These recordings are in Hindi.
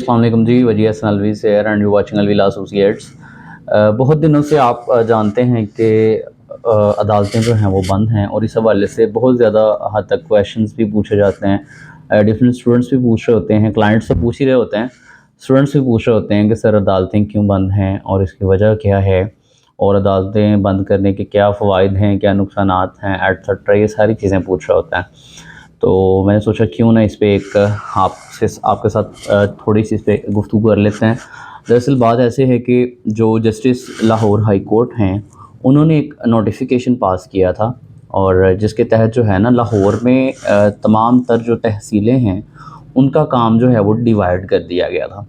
अस्सलाम वालेकुम जी, वजी हसन अलवी से and you watching Alvi law associates. बहुत दिनों से आप जानते हैं कि अदालतें जो हैं वो बंद हैं और इस हवाले से बहुत ज़्यादा हद तक क्वेश्चंस भी पूछे जाते हैं। डिफरेंट स्टूडेंट्स भी पूछ रहे होते हैं, क्लाइंट्स तो पूछ ही रहे होते हैं, स्टूडेंट्स भी पूछ रहे होते हैं कि सर अदालतें क्यों बंद हैं और इसकी वजह क्या है और अदालतें बंद करने के क्या फ़वाइद हैं, क्या नुकसानात हैं, एटसेट्रा, ये सारी चीज़ें पूछ रहे होते हैं। तो मैंने सोचा क्यों ना इस पे एक आपके साथ थोड़ी सी इस पे गुफ्तगू कर लेते हैं। दरअसल बात ऐसे है कि जो जस्टिस लाहौर हाई कोर्ट हैं, उन्होंने एक नोटिफिकेशन पास किया था और जिसके तहत जो है ना लाहौर में तमाम तर जो तहसीलें हैं उनका काम जो है वो डिवाइड कर दिया गया था।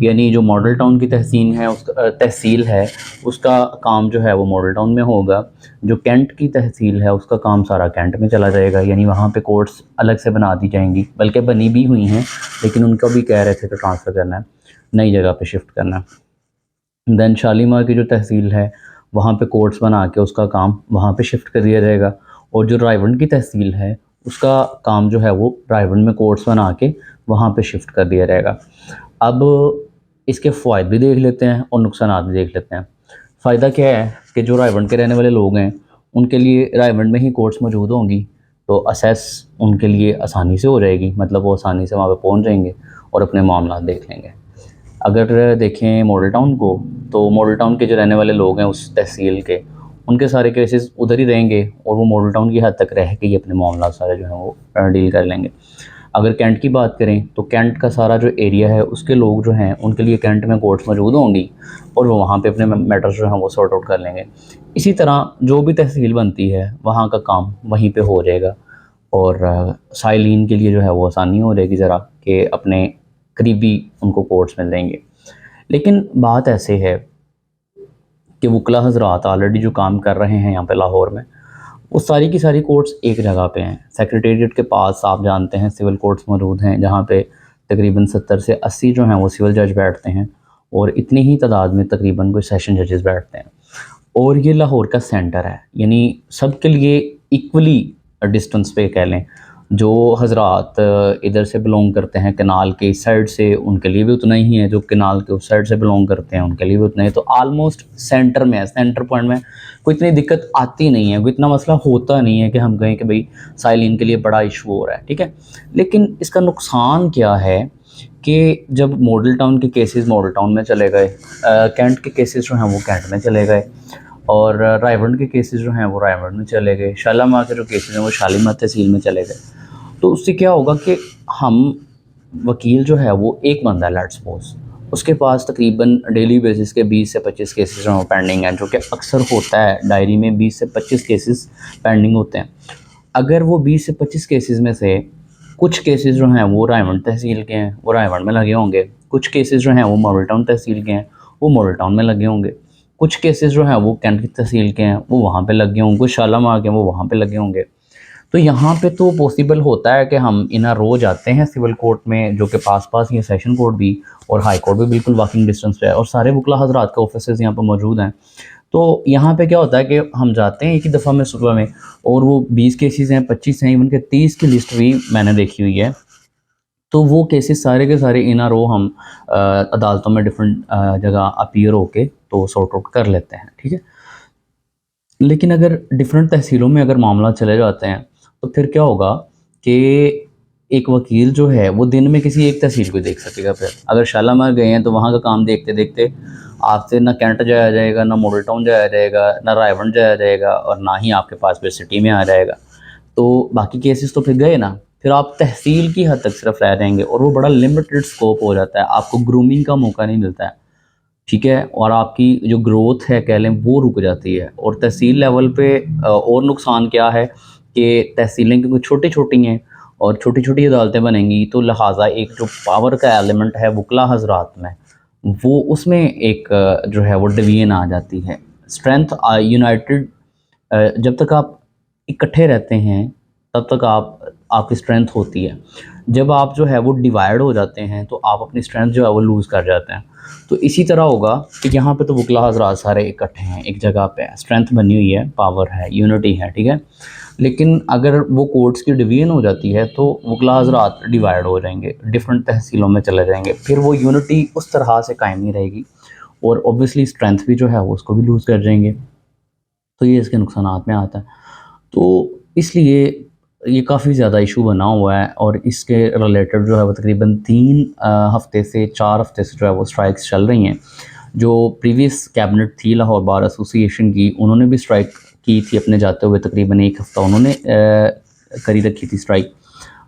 यानी जो मॉडल टाउन की तहसील है उसका काम जो है वो मॉडल टाउन में होगा, जो कैंट की तहसील है उसका काम सारा कैंट में चला जाएगा। यानी वहाँ पे कोर्ट्स अलग से बना दी जाएंगी, बल्कि बनी भी हुई हैं, लेकिन उनका भी कह रहे थे कि ट्रांसफ़र करना है, नई जगह पे शिफ्ट करना है। दैन शालीमार की जो तहसील है वहाँ पे कोर्ट्स बना के उसका काम वहाँ पे शिफ्ट कर दिया जाएगा, और जो रायवंड की तहसील है उसका काम जो है वो रायवंड में कोर्ट्स बना के वहाँ पे शिफ्ट कर दिया जाएगा। अब इसके फ़वाइद भी देख लेते हैं और नुकसानात भी देख लेते हैं। फ़ायदा क्या है कि जो रायवंड के रहने वाले लोग हैं उनके लिए रायवंड में ही कोर्ट्स मौजूद होंगी, तो असेस उनके लिए आसानी से हो जाएगी, मतलब वो आसानी से वहाँ पे पहुँच जाएंगे और अपने मामला देख लेंगे। अगर देखें मॉडल टाउन को, तो मॉडल टाउन के जो रहने वाले लोग हैं उस तहसील के, उनके सारे केसेस उधर ही रहेंगे और वो मॉडल टाउन की हद तक रह के ही अपने मामला सारे जो हैं वो डील कर लेंगे। अगर कैंट की बात करें तो कैंट का सारा जो एरिया है उसके लोग जो हैं उनके लिए कैंट में कोर्ट्स मौजूद होंगी और वो वहाँ पे अपने मैटर्स जो हैं वो सॉर्ट आउट कर लेंगे। इसी तरह जो भी तहसील बनती है वहाँ का काम वहीं पे हो जाएगा और साइलिन के लिए जो है वो आसानी हो जाएगी ज़रा कि अपने करीबी उनको कोर्ट्स मिल जाएंगे। लेकिन बात ऐसे है कि वकला हज़रात ऑलरेडी जो काम कर रहे हैं यहाँ पे लाहौर में, वो सारी की सारी कोर्ट्स एक जगह पे हैं। सेक्रेटेरिएट के पास आप जानते हैं सिविल कोर्ट्स मौजूद हैं, जहाँ पे तकरीबन 70 से 80 जो हैं वो सिविल जज बैठते हैं और इतनी ही तादाद में तकरीबन कोई सेशन जजेस बैठते हैं। और ये लाहौर का सेंटर है, यानी सबके लिए इक्वली डिस्टेंस पे कह लें। जो हज़रात इधर से बिलोंग करते हैं कनाल के इस साइड से, उनके लिए भी उतना ही है, जो कनाल के उस साइड से बिलोंग करते हैं उनके लिए भी उतना ही। तो आलमोस्ट सेंटर में है, सेंटर पॉइंट में कोई इतनी दिक्कत आती नहीं है, कोई इतना मसला होता नहीं है कि हम कहें कि भाई साइलिन के लिए बड़ा इशू हो रहा है, ठीक है। लेकिन इसका नुकसान क्या है कि जब मॉडल टाउन के केसेस मॉडल टाउन में चले गए, कैंट के केसेस जो हैं वो कैंट में चले गए, और रायवंड के केसेस जो हैं वो रायवंड में चले गए, शालामार के जो केसेस हैं वो शालीमार तहसील में चले गए। तो उससे क्या होगा कि हम वकील जो है वो एक बंदा है, लेट्स सपोज, उसके पास तकरीबन डेली बेसिस के 20 से 25 केसेस जो हैं पेंडिंग हैं, जो कि अक्सर होता है डायरी में 20 से 25 केसेस पेंडिंग होते हैं। अगर वो 20 से 25 केसेस में से कुछ केसेस जो हैं वो रायवंड तहसील के हैं, वो रायवंड में लगे होंगे, कुछ केसेस जो हैं वो मॉडल टाउन तहसील के हैं, वो मॉडल टाउन में लगे होंगे, कुछ केसेस जो हैं वो कैंट की तहसील के हैं, वो वहाँ पे लगे होंगे, कुछ शालामार के हैं वो वहाँ पे लगे होंगे। तो यहाँ पे तो पॉसिबल होता है कि हम इन रोज़ आते हैं सिविल कोर्ट में, जो कि पास ही है, सेशन कोर्ट भी और हाई कोर्ट भी बिल्कुल वॉकिंग डिस्टेंस पे है, और सारे वकला हज़रात के ऑफिसेज़ यहाँ पर मौजूद हैं। तो यहाँ पे क्या होता है कि हम जाते हैं एक ही दफ़ा में सुबह में, और वो 20 केसेस हैं, 25 हैं, इवन के 30 की लिस्ट भी मैंने देखी हुई है। तो वो केसेस सारे के सारे इन रो हम अदालतों में डिफरेंट जगह अपीयर होके तो सॉर्ट आउट कर लेते हैं, ठीक है। लेकिन अगर डिफरेंट तहसीलों में अगर मामला चले जाते हैं तो फिर क्या होगा कि एक वकील जो है वो दिन में किसी एक तहसील को देख सकेगा। फिर अगर शालामार गए हैं तो वहाँ का काम देखते देखते आपसे ना कैंट जाया जाएगा, ना मॉडल टाउन जाया जाएगा, ना रायवंड जाया जाएगा, और ना ही आपके पास फिर सिटी में आ जाएगा। तो बाकी केसेस तो फिर गए ना, फिर आप तहसील की हद तक सिर्फ रह जाएंगे और वो बड़ा लिमिटेड स्कोप हो जाता है, आपको ग्रूमिंग का मौका नहीं मिलता है, ठीक है। और आपकी जो ग्रोथ है कह लें वो रुक जाती है। और तहसील लेवल पे और नुकसान क्या है कि तहसीलें क्योंकि छोटी छोटी हैं और छोटी छोटी अदालतें बनेंगी, तो लिहाजा एक जो पावर का एलिमेंट है वकला हज़रात में, वो उसमें एक जो है वो डिवीजन आ जाती है। स्ट्रेंथ यूनाइटेड, जब तक आप इकट्ठे रहते हैं तब तक आप आपकी स्ट्रेंथ होती है। जब आप जो है वो डिवाइड हो जाते हैं तो आप अपनी स्ट्रेंथ जो है वो लूज़ कर जाते हैं। तो इसी तरह होगा कि यहाँ पे तो वकला हज़रात सारे इकट्ठे हैं, एक जगह पे स्ट्रेंथ बनी हुई है, पावर है, यूनिटी है, ठीक है। लेकिन अगर वो कोर्ट्स की डिवीज़न हो जाती है तो वकला हज़रात डिवाइड हो जाएंगे, डिफरेंट तहसीलों में चले जाएंगे, फिर वो यूनिटी उस तरह से कायम नहीं रहेगी और ऑब्वियसली स्ट्रेंथ भी जो है वो उसको भी लूज़ कर जाएंगे। तो ये इसके नुकसानात में आता है। तो इसलिए ये काफ़ी ज़्यादा इशू बना हुआ है और इसके रिलेटेड जो है वो तकरीबन 3 हफ़्ते से 4 हफ़्ते से जो है वो स्ट्राइक्स चल रही हैं। जो प्रीवियस कैबिनेट थी लाहौर बार एसोसिएशन की, उन्होंने भी स्ट्राइक की थी अपने जाते हुए, तकरीबन 1 हफ़्ता उन्होंने करी रखी थी स्ट्राइक।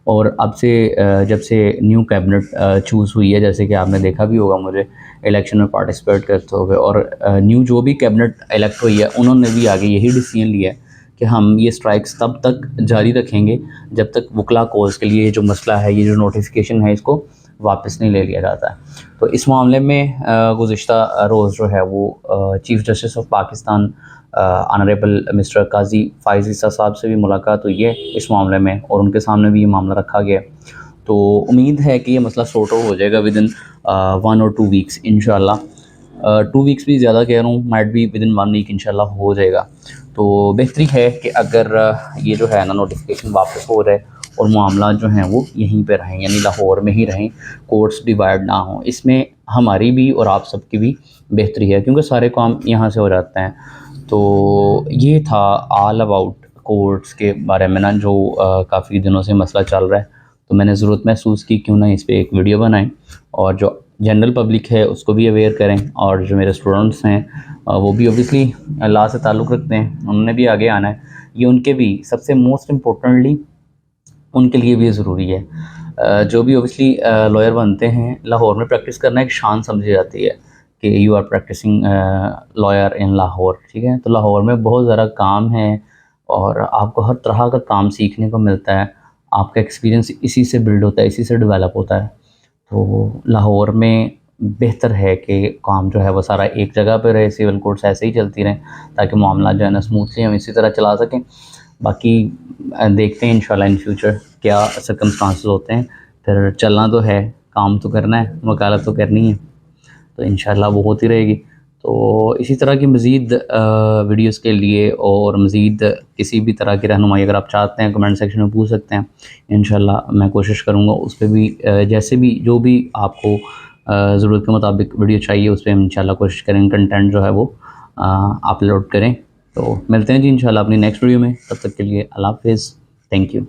और अब से जब से न्यू कैबिनेट चूज़ हुई है, जैसे कि आपने देखा भी होगा मुझे इलेक्शन में पार्टिसिपेट करते हुए, और न्यू जो भी कैबिनेट इलेक्ट हुई है उन्होंने भी आगे यही डिसीजन लिया है कि हम ये स्ट्राइक्स तब तक जारी रखेंगे जब तक वकला कॉज के लिए जो मसला है, ये जो नोटिफिकेशन है, इसको वापस नहीं ले लिया जाता है। तो इस मामले में गुज़िश्ता रोज़ जो है वो chief justice of Pakistan honourable mister Qazi Faez Isa sahab से भी मुलाकात हुई है इस मामले में, और उनके सामने भी ये मामला रखा गया। तो उम्मीद है कि ये मसला सॉर्ट आउट हो जाएगा विदिन 1 और 2 वीक्स इंशाल्लाह। 2 वीक्स भी ज़्यादा कह रहा हूँ, माइट बी विदिन 1 वीक इंशाल्लाह हो जाएगा। तो बेहतरी है कि अगर ये जो है ना नोटिफिकेशन वापस हो रहा है और मामला जो हैं वो यहीं पे रहें, यानी लाहौर में ही रहें, कोर्ट्स डिवाइड ना हों, इसमें हमारी भी और आप सबकी भी बेहतरी है, क्योंकि सारे काम यहाँ से हो जाते हैं। तो ये था ऑल अबाउट कोर्ट्स के बारे में ना, जो काफ़ी दिनों से मसला चल रहा है। तो मैंने ज़रूरत महसूस की क्यों ना इस पे एक वीडियो बनाएं और जो जनरल पब्लिक है उसको भी अवेयर करें, और जो मेरे स्टूडेंट्स हैं वो भी ऑब्वियसली लॉ से ताल्लुक़ रखते हैं, उन्होंने भी आगे आना है। ये उनके भी सबसे मोस्ट इम्पोर्टेंटली उनके लिए भी ज़रूरी है। जो भी ऑब्वियसली लॉयर बनते हैं, लाहौर में प्रैक्टिस करना एक शान समझी जाती है कि you are practising lawyer in Lahore, ठीक है। तो लाहौर में बहुत ज़्यादा काम है और आपको हर तरह का काम सीखने को मिलता है, आपका एक्सपीरियंस इसी से बिल्ड होता है, इसी से डेवलप होता है। तो लाहौर में बेहतर है कि काम जो है वो सारा एक जगह पे रहे, सिविल कोर्ट्स ऐसे ही चलती रहें ताकि मामला जो है ना स्मूथली हम इसी तरह चला सकें। बाकी देखते हैं इंशाल्लाह इन फ्यूचर क्या सर्कमस्टांसेस होते हैं। फिर चलना तो है, काम तो करना है, वकालत तो करनी है, तो इंशाल्लाह वो होती रहेगी। तो इसी तरह की मज़ीद वीडियोस के लिए और मज़ीद किसी भी तरह की रहनुमाई अगर आप चाहते हैं, कमेंट सेक्शन में पूछ सकते हैं। इंशाल्लाह मैं कोशिश करूँगा उस पर भी जैसे भी जो भी आपको ज़रूरत के मुताबिक वीडियो चाहिए उस पर हम इंशाल्लाह कोशिश करेंगे कंटेंट जो है वो अपलोड करें। तो मिलते हैं जी इंशाल्लाह अपनी नेक्स्ट वीडियो में, तब तक के लिए अल्लाह हाफ़िज़, थैंक यू।